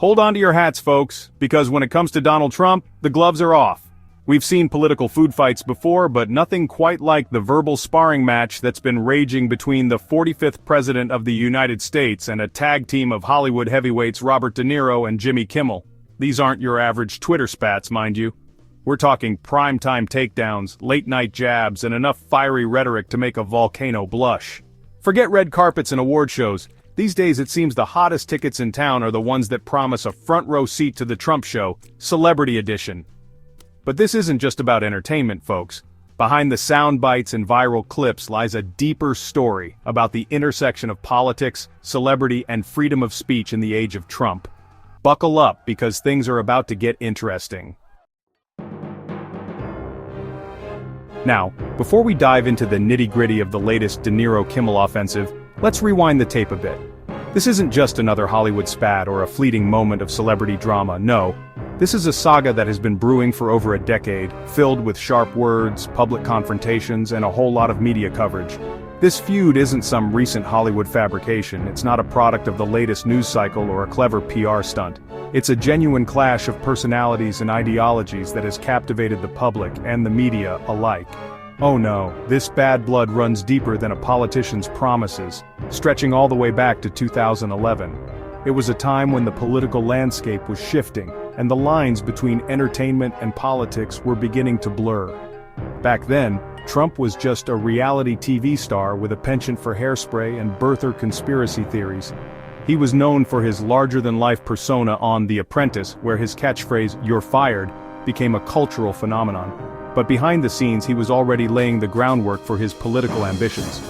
Hold on to your hats, folks, because when it comes to Donald Trump, the gloves are off. We've seen political food fights before, but nothing quite like the verbal sparring match that's been raging between the 45th President of the United States and a tag team of Hollywood heavyweights Robert De Niro and Jimmy Kimmel. These aren't your average Twitter spats, mind you. We're talking primetime takedowns, late-night jabs, and enough fiery rhetoric to make a volcano blush. Forget red carpets and award shows. These days it seems the hottest tickets in town are the ones that promise a front-row seat to the Trump show, Celebrity Edition. But this isn't just about entertainment, folks. Behind the sound bites and viral clips lies a deeper story about the intersection of politics, celebrity, and freedom of speech in the age of Trump. Buckle up, because things are about to get interesting. Now, before we dive into the nitty-gritty of the latest De Niro-Kimmel offensive, let's rewind the tape a bit. This isn't just another Hollywood spat or a fleeting moment of celebrity drama, no. This is a saga that has been brewing for over a decade, filled with sharp words, public confrontations, and a whole lot of media coverage. This feud isn't some recent Hollywood fabrication, it's not a product of the latest news cycle or a clever PR stunt. It's a genuine clash of personalities and ideologies that has captivated the public and the media alike. Oh no, this bad blood runs deeper than a politician's promises, stretching all the way back to 2011. It was a time when the political landscape was shifting, and the lines between entertainment and politics were beginning to blur. Back then, Trump was just a reality TV star with a penchant for hairspray and birther conspiracy theories. He was known for his larger-than-life persona on The Apprentice, where his catchphrase, "You're fired," became a cultural phenomenon. But behind the scenes he was already laying the groundwork for his political ambitions.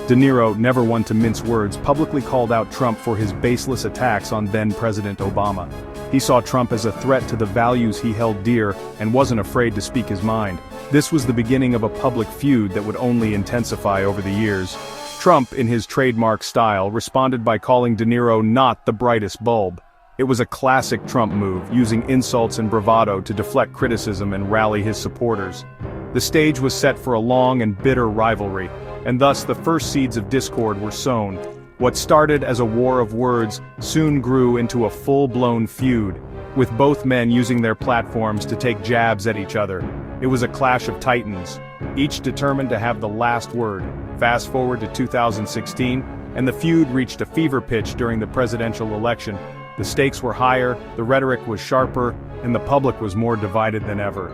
De Niro, never one to mince words, publicly called out Trump for his baseless attacks on then-President Obama. He saw Trump as a threat to the values he held dear and wasn't afraid to speak his mind. This was the beginning of a public feud that would only intensify over the years. Trump, in his trademark style, responded by calling De Niro not the brightest bulb. It was a classic Trump move, using insults and bravado to deflect criticism and rally his supporters. The stage was set for a long and bitter rivalry, and thus the first seeds of discord were sown. What started as a war of words soon grew into a full-blown feud, with both men using their platforms to take jabs at each other. It was a clash of titans, each determined to have the last word. Fast forward to 2016, and the feud reached a fever pitch during the presidential election. The stakes were higher, the rhetoric was sharper, and the public was more divided than ever.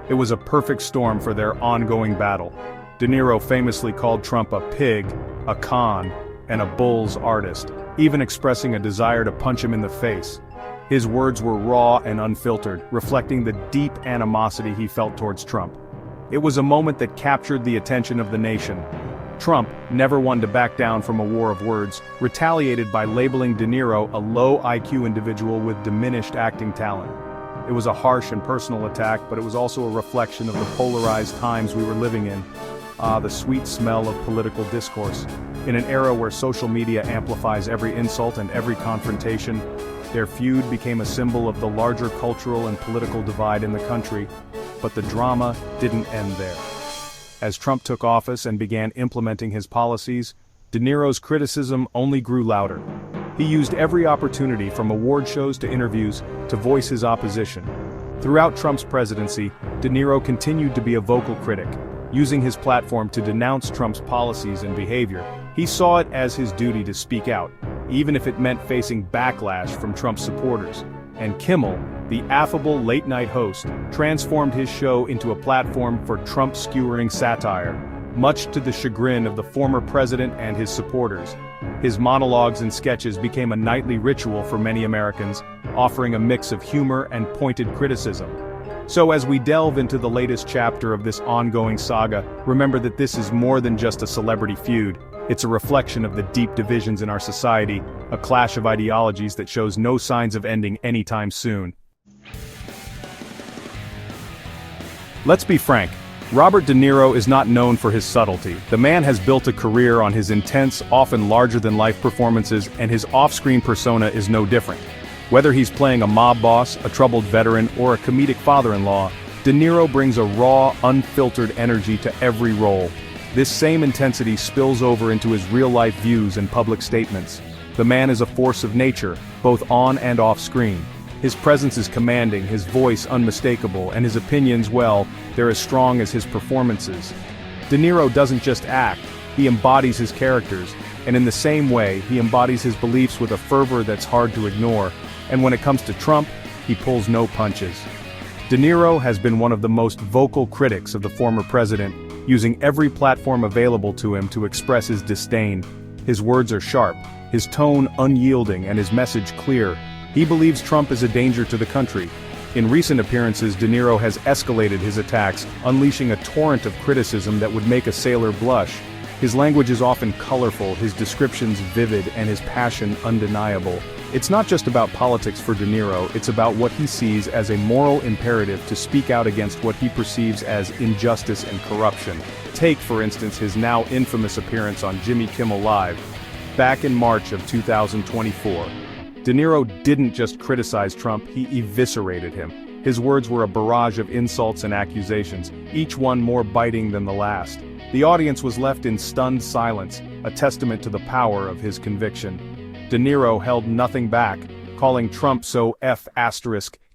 It was a perfect storm for their ongoing battle. De Niro famously called Trump a pig, a con, and a bull's artist, even expressing a desire to punch him in the face. His words were raw and unfiltered, reflecting the deep animosity he felt towards Trump. It was a moment that captured the attention of the nation. Trump, never one to back down from a war of words, retaliated by labeling De Niro a low IQ individual with diminished acting talent. It was a harsh and personal attack, but it was also a reflection of the polarized times we were living in. The sweet smell of political discourse. In an era where social media amplifies every insult and every confrontation, their feud became a symbol of the larger cultural and political divide in the country. But the drama didn't end there. As Trump took office and began implementing his policies, De Niro's criticism only grew louder. He used every opportunity, from award shows to interviews, to voice his opposition. Throughout Trump's presidency, De Niro continued to be a vocal critic, using his platform to denounce Trump's policies and behavior. He saw it as his duty to speak out, even if it meant facing backlash from Trump's supporters. And Kimmel, the affable late-night host, transformed his show into a platform for Trump-skewering satire, much to the chagrin of the former president and his supporters. His monologues and sketches became a nightly ritual for many Americans, offering a mix of humor and pointed criticism. So as we delve into the latest chapter of this ongoing saga, remember that this is more than just a celebrity feud. It's a reflection of the deep divisions in our society, a clash of ideologies that shows no signs of ending anytime soon. Let's be frank, Robert De Niro is not known for his subtlety. The man has built a career on his intense, often larger-than-life performances, and his off-screen persona is no different. Whether he's playing a mob boss, a troubled veteran, or a comedic father-in-law, De Niro brings a raw, unfiltered energy to every role. This same intensity spills over into his real-life views and public statements. The man is a force of nature, both on and off screen. His presence is commanding, his voice unmistakable, and his opinions, well, they're as strong as his performances. De Niro doesn't just act, he embodies his characters, and in the same way, he embodies his beliefs with a fervor that's hard to ignore, and when it comes to Trump, he pulls no punches. De Niro has been one of the most vocal critics of the former president, using every platform available to him to express his disdain. His words are sharp, his tone unyielding, and his message clear. He believes Trump is a danger to the country. In recent appearances, De Niro has escalated his attacks, unleashing a torrent of criticism that would make a sailor blush. His language is often colorful, his descriptions vivid, and his passion undeniable. It's not just about politics for De Niro, it's about what he sees as a moral imperative to speak out against what he perceives as injustice and corruption. Take, for instance, his now infamous appearance on Jimmy Kimmel Live. Back in March of 2024, De Niro didn't just criticize Trump, he eviscerated him. His words were a barrage of insults and accusations, each one more biting than the last. The audience was left in stunned silence, a testament to the power of his conviction. De Niro held nothing back, calling Trump so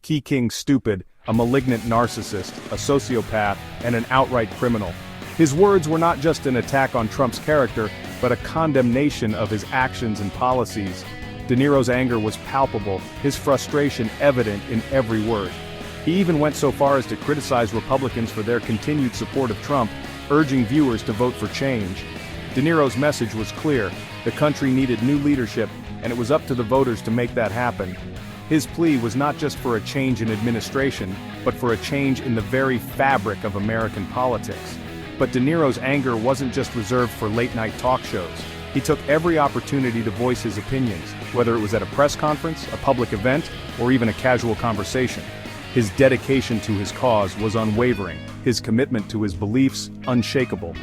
Key King stupid, a malignant narcissist, a sociopath, and an outright criminal. His words were not just an attack on Trump's character, but a condemnation of his actions and policies. De Niro's anger was palpable, his frustration evident in every word. He even went so far as to criticize Republicans for their continued support of Trump, urging viewers to vote for change. De Niro's message was clear: the country needed new leadership, and it was up to the voters to make that happen. His plea was not just for a change in administration, but for a change in the very fabric of American politics. But De Niro's anger wasn't just reserved for late-night talk shows. He took every opportunity to voice his opinions, whether it was at a press conference, a public event, or even a casual conversation. His dedication to his cause was unwavering, his commitment to his beliefs unshakable.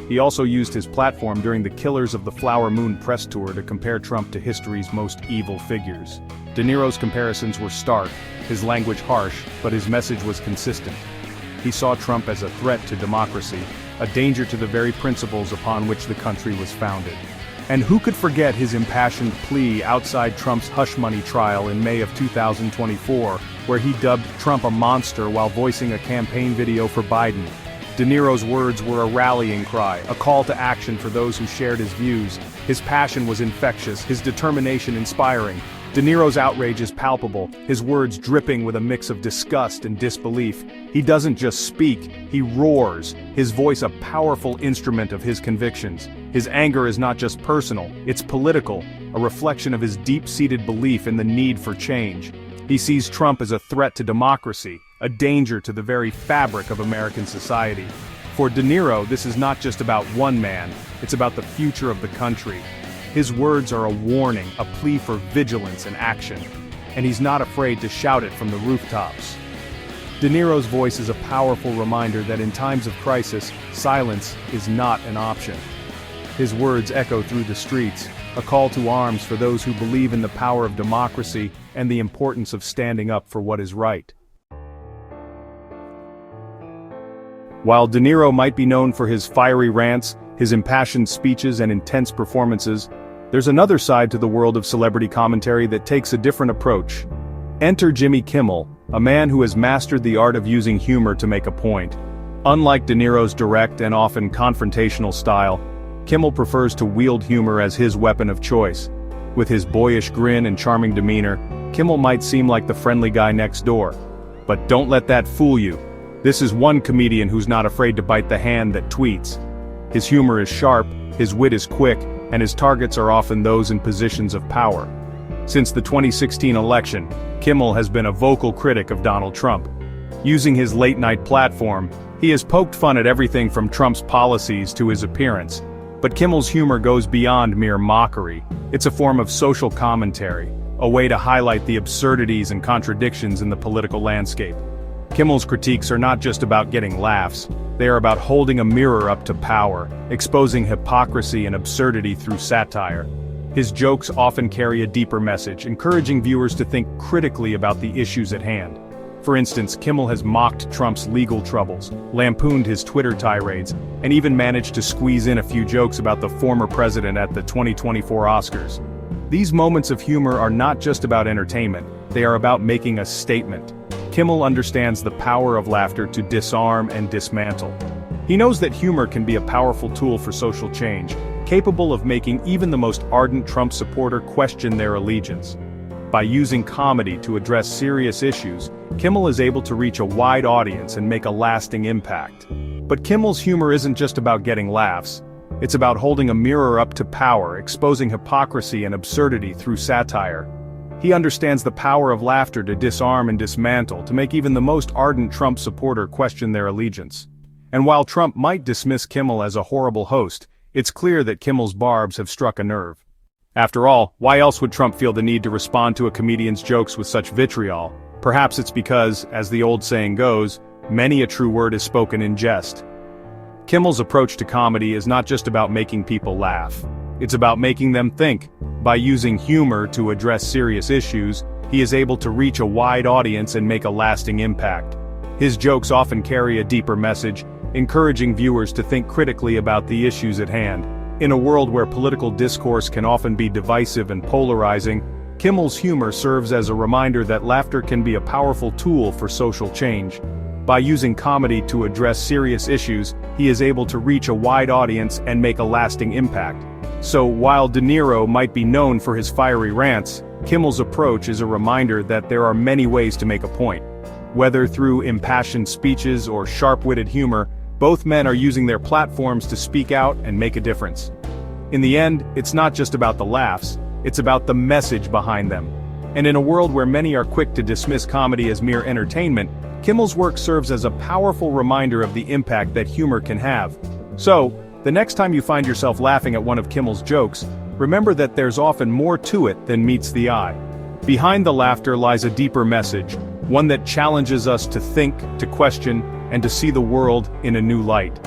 He also used his platform during the Killers of the Flower Moon press tour to compare Trump to history's most evil figures. De Niro's comparisons were stark, his language harsh, but his message was consistent. He saw Trump as a threat to democracy, a danger to the very principles upon which the country was founded. And who could forget his impassioned plea outside Trump's hush money trial in May of 2024, where he dubbed Trump a monster while voicing a campaign video for Biden. De Niro's words were a rallying cry, a call to action for those who shared his views. His passion was infectious, his determination inspiring. De Niro's outrage is palpable, his words dripping with a mix of disgust and disbelief. He doesn't just speak, he roars, his voice a powerful instrument of his convictions. His anger is not just personal, it's political, a reflection of his deep-seated belief in the need for change. He sees Trump as a threat to democracy, a danger to the very fabric of American society. For De Niro, this is not just about one man, it's about the future of the country. His words are a warning, a plea for vigilance and action, and he's not afraid to shout it from the rooftops. De Niro's voice is a powerful reminder that in times of crisis, silence is not an option. His words echo through the streets, a call to arms for those who believe in the power of democracy and the importance of standing up for what is right. While De Niro might be known for his fiery rants, his impassioned speeches and intense performances, there's another side to the world of celebrity commentary that takes a different approach. Enter Jimmy Kimmel, a man who has mastered the art of using humor to make a point. Unlike De Niro's direct and often confrontational style, Kimmel prefers to wield humor as his weapon of choice. With his boyish grin and charming demeanor, Kimmel might seem like the friendly guy next door. But don't let that fool you. This is one comedian who's not afraid to bite the hand that tweets. His humor is sharp, his wit is quick, and his targets are often those in positions of power. Since the 2016 election, Kimmel has been a vocal critic of Donald Trump. Using his late-night platform, he has poked fun at everything from Trump's policies to his appearance. But Kimmel's humor goes beyond mere mockery. It's a form of social commentary, a way to highlight the absurdities and contradictions in the political landscape. Kimmel's critiques are not just about getting laughs, they are about holding a mirror up to power, exposing hypocrisy and absurdity through satire. His jokes often carry a deeper message, encouraging viewers to think critically about the issues at hand. For instance, Kimmel has mocked Trump's legal troubles, lampooned his Twitter tirades, and even managed to squeeze in a few jokes about the former president at the 2024 Oscars. These moments of humor are not just about entertainment, they are about making a statement. Kimmel understands the power of laughter to disarm and dismantle. He knows that humor can be a powerful tool for social change, capable of making even the most ardent Trump supporter question their allegiance. By using comedy to address serious issues, Kimmel is able to reach a wide audience and make a lasting impact. But Kimmel's humor isn't just about getting laughs. It's about holding a mirror up to power, exposing hypocrisy and absurdity through satire. He understands the power of laughter to disarm and dismantle, to make even the most ardent Trump supporter question their allegiance. And while Trump might dismiss Kimmel as a horrible host, it's clear that Kimmel's barbs have struck a nerve. After all, why else would Trump feel the need to respond to a comedian's jokes with such vitriol? Perhaps it's because, as the old saying goes, many a true word is spoken in jest. Kimmel's approach to comedy is not just about making people laugh. It's about making them think. By using humor to address serious issues, he is able to reach a wide audience and make a lasting impact. His jokes often carry a deeper message, encouraging viewers to think critically about the issues at hand. In a world where political discourse can often be divisive and polarizing, Kimmel's humor serves as a reminder that laughter can be a powerful tool for social change. By using comedy to address serious issues, he is able to reach a wide audience and make a lasting impact. So, while De Niro might be known for his fiery rants, Kimmel's approach is a reminder that there are many ways to make a point. Whether through impassioned speeches or sharp-witted humor, both men are using their platforms to speak out and make a difference. In the end, it's not just about the laughs, it's about the message behind them. And in a world where many are quick to dismiss comedy as mere entertainment, Kimmel's work serves as a powerful reminder of the impact that humor can have. So, the next time you find yourself laughing at one of Kimmel's jokes, remember that there's often more to it than meets the eye. Behind the laughter lies a deeper message, one that challenges us to think, to question, and to see the world in a new light.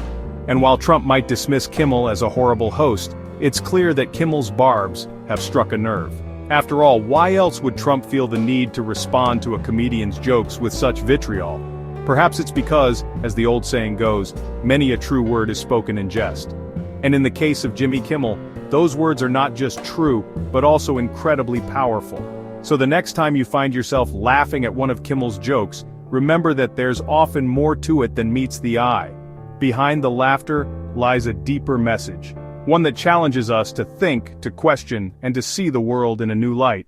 And while Trump might dismiss Kimmel as a horrible host, it's clear that Kimmel's barbs have struck a nerve. After all, why else would Trump feel the need to respond to a comedian's jokes with such vitriol? Perhaps it's because, as the old saying goes, many a true word is spoken in jest. And in the case of Jimmy Kimmel, those words are not just true, but also incredibly powerful. So the next time you find yourself laughing at one of Kimmel's jokes, remember that there's often more to it than meets the eye. Behind the laughter lies a deeper message, one that challenges us to think, to question, and to see the world in a new light.